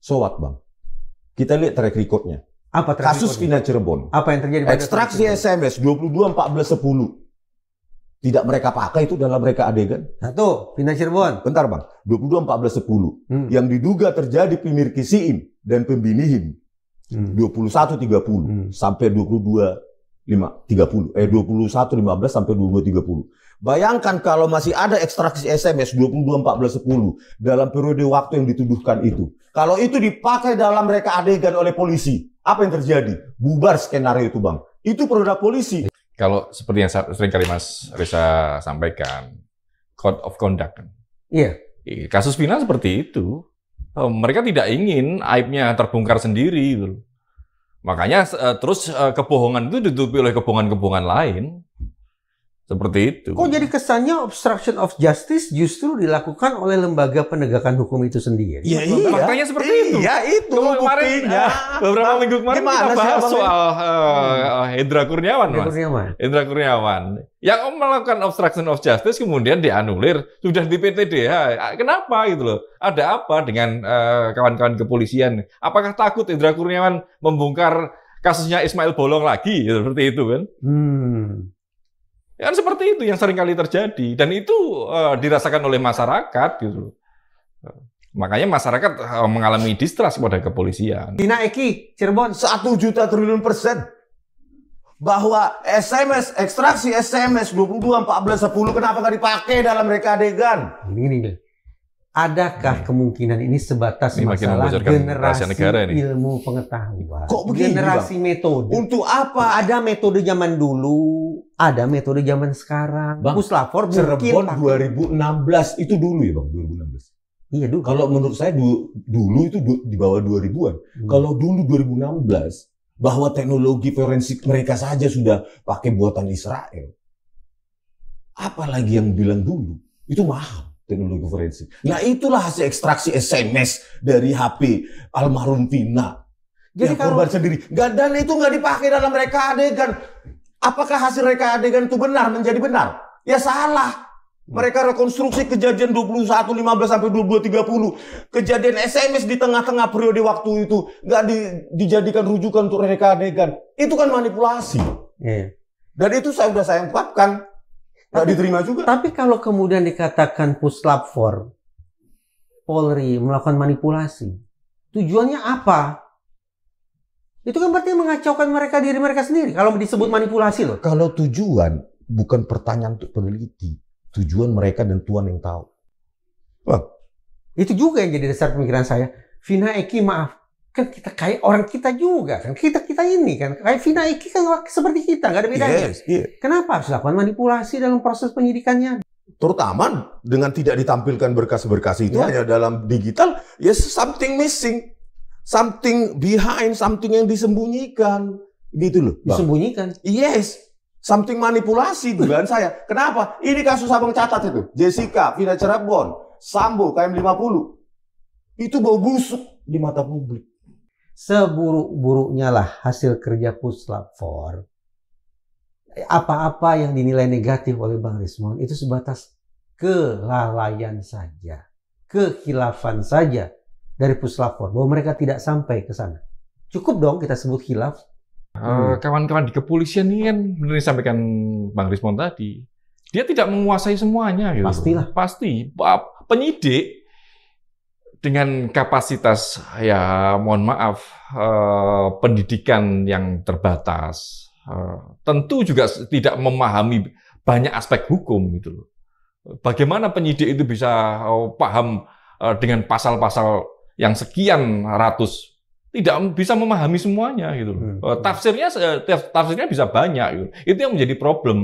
So what, Bang? Kita lihat track record-nya. Apa track Kasus Vina Cirebon. Apa yang terjadi pada ekstraksi SMS 22 14 10. Tidak mereka pakai itu dalam mereka adegan. Satu, Vina Cirebon. Bentar, Bang. 22 14 10. Yang diduga terjadi pemirkisiin dan pembinihin. 21 30 sampai 22 30. 21 15 sampai 22 30. Bayangkan kalau masih ada ekstraksi SMS 22 14 10 dalam periode waktu yang dituduhkan itu. Kalau itu dipakai dalam reka adegan oleh polisi, apa yang terjadi? Bubar skenario itu, Bang. Itu produk polisi. Kalau seperti yang sering kali Mas Reza sampaikan, code of conduct. Iya. Kasus Vina seperti itu. Mereka tidak ingin aibnya terbongkar sendiri gitu. Makanya terus kebohongan itu ditutupi oleh kebohongan-kebohongan lain. Seperti itu. Kok jadi kesannya obstruction of justice justru dilakukan oleh lembaga penegakan hukum itu sendiri? Ya, iya. Makanya seperti itu. Iya, itu buktinya. Beberapa minggu kemarin kita bahas soal Hendra Kurniawan, Mas. Hendra Kurniawan. Yang melakukan obstruction of justice kemudian dianulir, sudah di PTDH. Kenapa gitu loh? Ada apa dengan kawan-kawan kepolisian? Apakah takut Hendra Kurniawan membongkar kasusnya Ismail Bolong lagi? Seperti itu kan? Kan seperti itu yang sering kali terjadi. Dan itu dirasakan oleh masyarakat gitu. Makanya masyarakat mengalami distrust pada kepolisian. Vina Eki, Cirebon. 1 juta triliun %. Bahwa SMS, ekstraksi SMS 22 14 10 kenapa nggak dipakai dalam reka adegan? Ini. Adakah kemungkinan ini sebatas masalah generasi negara ini. Ilmu pengetahuan? Kok begini, generasi Bang? Metode. Untuk apa? Ada metode zaman dulu, ada metode zaman sekarang. Bang, Puslapor Cirebon mungkin 2016 itu dulu ya, Bang, 2016. Iya dulu. Kalau menurut saya dulu itu di bawah 2000-an. Kalau dulu 2016 bahwa teknologi forensik mereka saja sudah pakai buatan Israel. Apalagi yang bilang dulu itu mahal. Teknologi forensik. Nah itulah hasil ekstraksi SMS dari HP almarhum Vina. Jadi korban sendiri. Dan itu nggak dipakai dalam reka adegan. Apakah hasil reka adegan itu benar menjadi benar? Ya salah. Mereka rekonstruksi kejadian 21 15 sampai 22 30. Kejadian SMS di tengah-tengah periode waktu itu nggak dijadikan rujukan untuk reka adegan. Itu kan manipulasi. Dan itu saya ungkapkan. Nggak diterima juga. Tapi kalau kemudian dikatakan Puslapfor, Polri melakukan manipulasi, tujuannya apa? Itu kan berarti mengacaukan diri mereka sendiri. Kalau disebut manipulasi loh. Kalau tujuan bukan pertanyaan untuk peneliti, tujuan mereka dan Tuhan yang tahu. Bang, itu juga yang jadi dasar pemikiran saya. Vina Eki maaf, kan kita kayak orang kita juga kan, kita ini kan kayak Vina Eki kan seperti kita, nggak ada bedanya. Kenapa harus lakukan manipulasi dalam proses penyidikannya? Terutama dengan tidak ditampilkan berkas-berkas itu hanya dalam digital, something missing, something behind, something yang disembunyikan, gitu loh. Bang. Disembunyikan? Yes, something manipulasi dugaan saya. Kenapa? Ini kasus abang catat itu, Jessica, Vina Cirebon, Sambo, KM50, itu bau busuk di mata publik. Seburuk-buruknya lah hasil kerja Puslapfor, apa-apa yang dinilai negatif oleh Bang Rismond itu sebatas kelalaian saja, kekhilafan saja dari Puslapfor, bahwa mereka tidak sampai ke sana. Cukup dong kita sebut khilaf. Kawan-kawan di kepolisian ini kan benar disampaikan Bang Rismond tadi, dia tidak menguasai semuanya. Gitu. Pastilah. Pasti. Penyidik dengan kapasitas, ya mohon maaf, pendidikan yang terbatas, tentu juga tidak memahami banyak aspek hukum gitu loh. Bagaimana penyidik itu bisa paham dengan pasal-pasal yang sekian ratus, tidak bisa memahami semuanya gitu loh. Tafsirnya bisa banyak gitu. Itu yang menjadi problem.